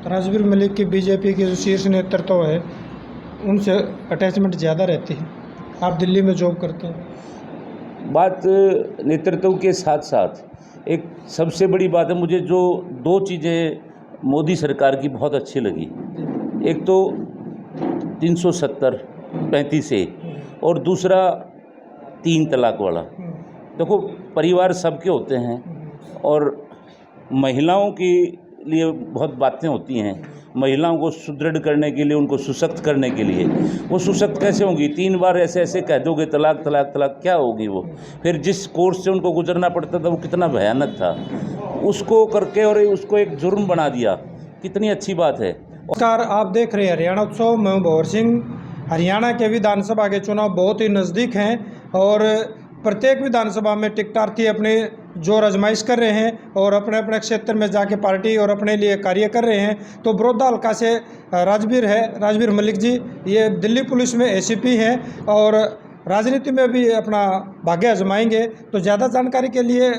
राजवीर मलिक की बीजेपी के जो शीर्ष नेतृत्व है उनसे अटैचमेंट ज़्यादा रहती है। आप दिल्ली में जॉब करते हैं। बात नेतृत्व के साथ साथ एक सबसे बड़ी बात है, मुझे जो दो चीज़ें मोदी सरकार की बहुत अच्छी लगी। एक तो 370 35 से, और दूसरा 3 तलाक वाला। देखो, परिवार सबके होते हैं और महिलाओं के लिए बहुत बातें होती हैं। महिलाओं को सुदृढ़ करने के लिए, उनको सशक्त करने के लिए। वो सशक्त कैसे होंगी? 3 बार ऐसे ऐसे कह दोगे तलाक तलाक तलाक, क्या होगी वो? फिर जिस कोर्स से उनको गुजरना पड़ता था वो कितना भयानक था, उसको करके और उसको एक जुर्म बना दिया। कितनी अच्छी बात है। नमस्कार, आप देख रहे हैं हरियाणा उत्सव। मैं भंवर सिंह। हरियाणा के विधानसभा के चुनाव बहुत ही नज़दीक हैं और प्रत्येक विधानसभा में टिकटार्थी अपने जोर आजमाइश कर रहे हैं और अपने अपने क्षेत्र में जाके पार्टी और अपने लिए कार्य कर रहे हैं। तो बड़ौदा हल्का से राजवीर मलिक जी, ये दिल्ली पुलिस में एसीपी हैं और राजनीति में भी अपना भाग्य आजमाएंगे। तो ज़्यादा जानकारी के लिए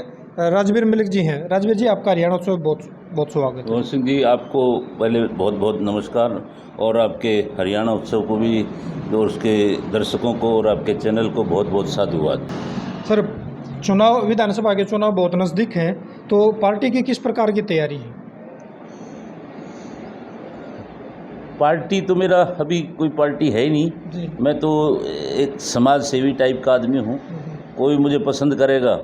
राजवीर मलिक जी हैं। राजवीर जी, आपका हरियाणा उत्सव बहुत बहुत स्वागत है। भंवर सिंह जी, आपको पहले बहुत बहुत नमस्कार, और आपके हरियाणा उत्सव को भी और उसके दर्शकों को और आपके चैनल को बहुत बहुत साधुवाद। सर, विधानसभा के चुनाव बहुत नज़दीक हैं, तो पार्टी की किस प्रकार की तैयारी है? पार्टी तो मेरा अभी कोई पार्टी है ही नहीं जी। मैं तो एक समाज सेवी टाइप का आदमी हूँ। कोई मुझे पसंद करेगा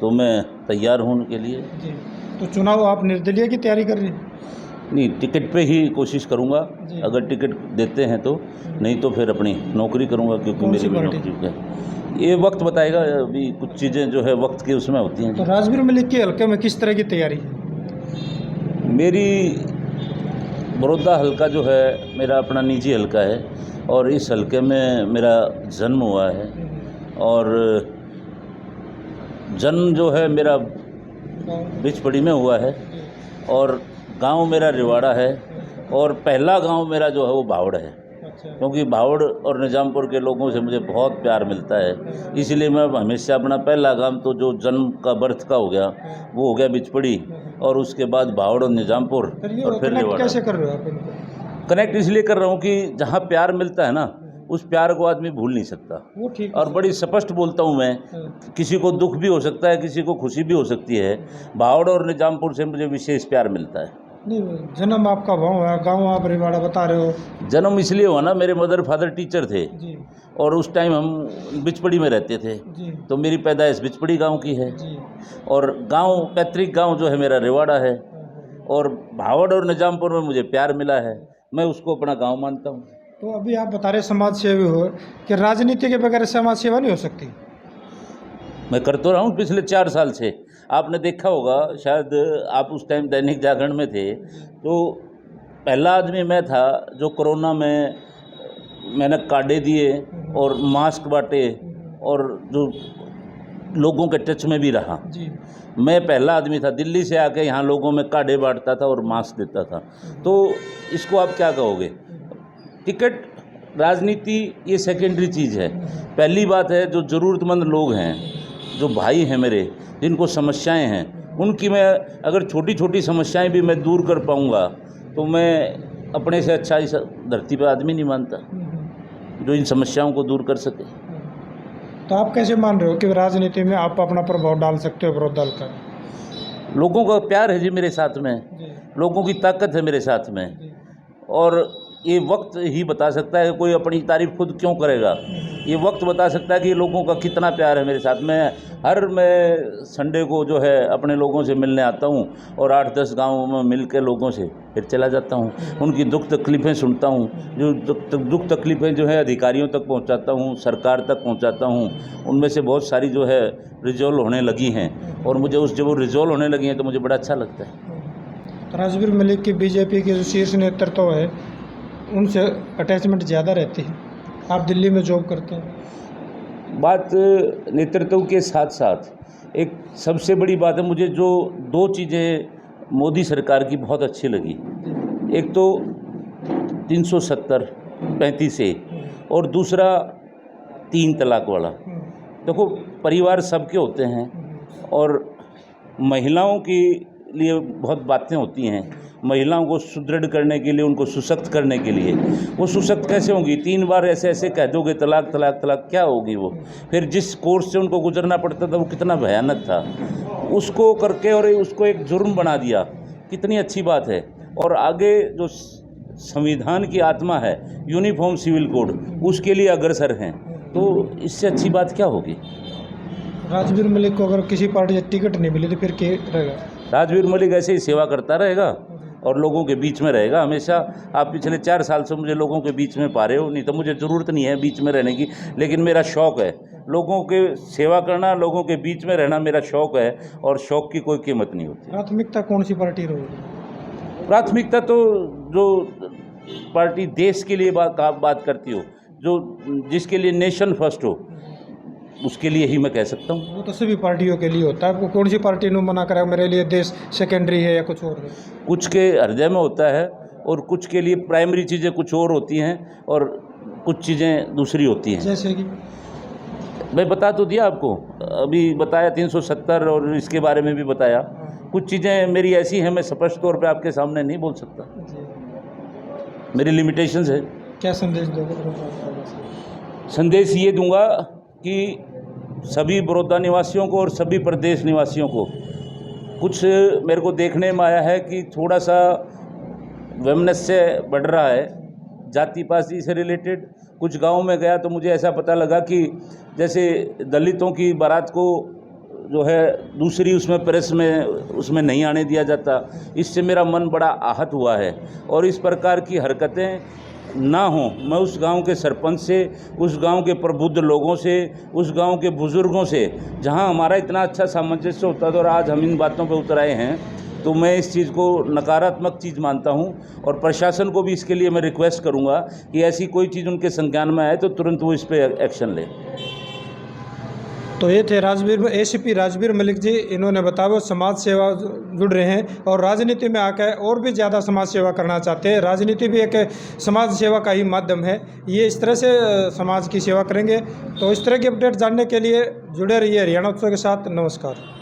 तो मैं तैयार हूँ उनके लिए। जी। तो चुनाव आप निर्दलीय की तैयारी कर रहे हैं? नहीं, टिकट पे ही कोशिश करूँगा, जी। अगर टिकट देते हैं तो। नहीं तो फिर अपनी नौकरी करूँगा, क्योंकि कौन सी मेरी भी पार्टी? नौकरी है। ये वक्त बताएगा, अभी कुछ चीज़ें जो है वक्त के उसमें होती हैं। तो राजवीर मलिक के हल्के में किस तरह की तैयारी है? मेरी बड़ौदा हल्का जो है मेरा अपना निजी हल्का है, और इस हल्के में मेरा जन्म हुआ है। और जन्म जो है मेरा बिचपड़ी में हुआ है, और गांव मेरा रिवाड़ा है, और पहला गांव मेरा जो है वो भावड़ है। अच्छा। क्योंकि भावड़ और निजामपुर के लोगों से मुझे बहुत प्यार मिलता है, इसलिए मैं हमेशा अपना पहला गांव तो जो जन्म का बर्थ का हो गया वो हो गया बिचपड़ी, और उसके बाद भावड़ और निजामपुर, और फिर रिवाड़ा। कैसे कर रहे हो आप इनको? कनेक्ट इसलिए कर रहा हूँ कि जहाँ प्यार मिलता है ना, उस प्यार को आदमी भूल नहीं सकता। वो ठीक है। और बड़ी स्पष्ट बोलता हूँ मैं, किसी को दुख भी हो सकता है, किसी को खुशी भी हो सकती है। भावड़ और निजामपुर से मुझे विशेष प्यार मिलता है। नहीं, जन्म आपका गाँव आप रिवाड़ा बता रहे हो। जन्म इसलिए हुआ ना, मेरे मदर फादर टीचर थे, जी। और उस टाइम हम बिचपड़ी में रहते थे। जी। तो मेरी पैदाइश बिचपड़ी गांव की है, जी। और गांव पैतृक गांव जो है मेरा रिवाड़ा है। और भावड़ और निजामपुर में मुझे प्यार मिला है, मैं उसको अपना गांव मानता हूँ। तो अभी आप बता रहे समाज सेवी हो, कि राजनीति के बगैर समाज सेवा नहीं हो सकती? मैं कर तो रहा हूँ पिछले 4 साल से। आपने देखा होगा, शायद आप उस टाइम दैनिक जागरण में थे, तो पहला आदमी मैं था जो कोरोना में मैंने कार्डे दिए और मास्क बांटे, और जो लोगों के टच में भी रहा। जी। मैं पहला आदमी था दिल्ली से आके यहाँ लोगों में कार्डे बांटता था और मास्क देता था। तो इसको आप क्या कहोगे? टिकट, राजनीति ये सेकेंडरी चीज़ है। पहली बात है, जो ज़रूरतमंद लोग हैं, जो भाई हैं मेरे, जिनको समस्याएं हैं, उनकी मैं अगर छोटी छोटी समस्याएं भी मैं दूर कर पाऊंगा तो मैं अपने से अच्छा इस धरती पर आदमी नहीं मानता जो इन समस्याओं को दूर कर सके। तो आप कैसे मान रहे हो कि राजनीति में आप अपना प्रभाव डाल सकते हो बड़ौदा हल्का? लोगों का प्यार है जी मेरे साथ में, जी। लोगों की ताकत है मेरे साथ में, और ये वक्त ही बता सकता है कि कोई अपनी तारीफ खुद क्यों करेगा। ये वक्त बता सकता है कि लोगों का कितना प्यार है मेरे साथ में। मैं संडे को जो है अपने लोगों से मिलने आता हूँ, और 8-10 गाँवों में मिल के लोगों से फिर चला जाता हूँ। उनकी दुख तकलीफ़ें सुनता हूँ, जो दुख तकलीफ़ें जो है अधिकारियों तक पहुँचाता हूँ, सरकार तक पहुँचाता हूँ। उनमें से बहुत सारी जो है रिजॉल्व होने लगी हैं, और मुझे जब वो रिजॉल्व होने लगी हैं तो मुझे बड़ा अच्छा लगता है। तो राजवीर मलिक की बीजेपी के जो शीर्ष नेतृत्व है उनसे अटैचमेंट ज़्यादा रहती है। आप दिल्ली में जॉब करते हैं। बात नेतृत्व के साथ साथ एक सबसे बड़ी बात है, मुझे जो दो चीज़ें मोदी सरकार की बहुत अच्छी लगी। एक तो 370 35 से, और दूसरा 3 तलाक वाला। देखो, परिवार सबके होते हैं और महिलाओं के लिए बहुत बातें होती हैं। महिलाओं को सुदृढ़ करने के लिए, उनको सशक्त करने के लिए। वो सशक्त कैसे होंगी? 3 बार ऐसे ऐसे कह दोगे तलाक तलाक तलाक, क्या होगी वो? फिर जिस कोर्स से उनको गुजरना पड़ता था वो कितना भयानक था, उसको करके और उसको एक जुर्म बना दिया, कितनी अच्छी बात है। और आगे जो संविधान की आत्मा है, यूनिफॉर्म सिविल कोड, उसके लिए अग्रसर हैं, तो इससे अच्छी बात क्या होगी? राजवीर मलिक को अगर किसी पार्टी से टिकट नहीं मिली तो फिर क्या रहेगा? राजवीर मलिक ऐसे ही सेवा करता रहेगा और लोगों के बीच में रहेगा हमेशा। आप पिछले 4 साल से मुझे लोगों के बीच में पा रहे हो, नहीं तो मुझे ज़रूरत नहीं है बीच में रहने की, लेकिन मेरा शौक़ है लोगों के सेवा करना, लोगों के बीच में रहना मेरा शौक़ है, और शौक़ की कोई कीमत नहीं होती। प्राथमिकता कौन सी पार्टी रहेगी? प्राथमिकता तो जो पार्टी देश के लिए बात करती हो, जो जिसके लिए नेशन फर्स्ट हो, उसके लिए ही मैं कह सकता हूँ। वो तो सभी पार्टियों के लिए होता है, आपको कौन सी पार्टी ने मना करा मेरे लिए देश सेकेंडरी है या कुछ और है? कुछ के हृदय में होता है और कुछ के लिए प्राइमरी चीज़ें कुछ और होती हैं और कुछ चीज़ें दूसरी होती हैं। जैसे कि मैं बता तो दिया आपको, अभी बताया 370 और इसके बारे में भी बताया। कुछ चीज़ें मेरी ऐसी हैं, मैं स्पष्ट तौर पे आपके सामने नहीं बोल सकता, मेरी लिमिटेशंस है। क्या संदेश दोगे? संदेश ये दूंगा कि सभी बड़ौदा निवासियों को और सभी प्रदेश निवासियों को, कुछ मेरे को देखने में आया है कि थोड़ा सा वैमनस्य बढ़ रहा है जाति पाति से रिलेटेड। कुछ गांव में गया तो मुझे ऐसा पता लगा कि जैसे दलितों की बारात को जो है दूसरी उसमें प्रेस में उसमें नहीं आने दिया जाता। इससे मेरा मन बड़ा आहत हुआ है और इस प्रकार की हरकतें ना हो। मैं उस गांव के सरपंच से, उस गांव के प्रबुद्ध लोगों से, उस गांव के बुज़ुर्गों से, जहां हमारा इतना अच्छा सामंजस्य होता था और आज हम इन बातों पे उतर आए हैं, तो मैं इस चीज़ को नकारात्मक चीज़ मानता हूं और प्रशासन को भी इसके लिए मैं रिक्वेस्ट करूंगा कि ऐसी कोई चीज़ उनके संज्ञान में आए तो तुरंत वो इस पर एक्शन ले। तो ये थे एसीपी राजवीर मलिक जी। इन्होंने बताया वो समाज सेवा जुड़ रहे हैं और राजनीति में आकर और भी ज़्यादा समाज सेवा करना चाहते हैं। राजनीति भी एक समाज सेवा का ही माध्यम है, ये इस तरह से समाज की सेवा करेंगे। तो इस तरह की अपडेट जानने के लिए जुड़े रहिए हरियाणा उत्सव के साथ। नमस्कार।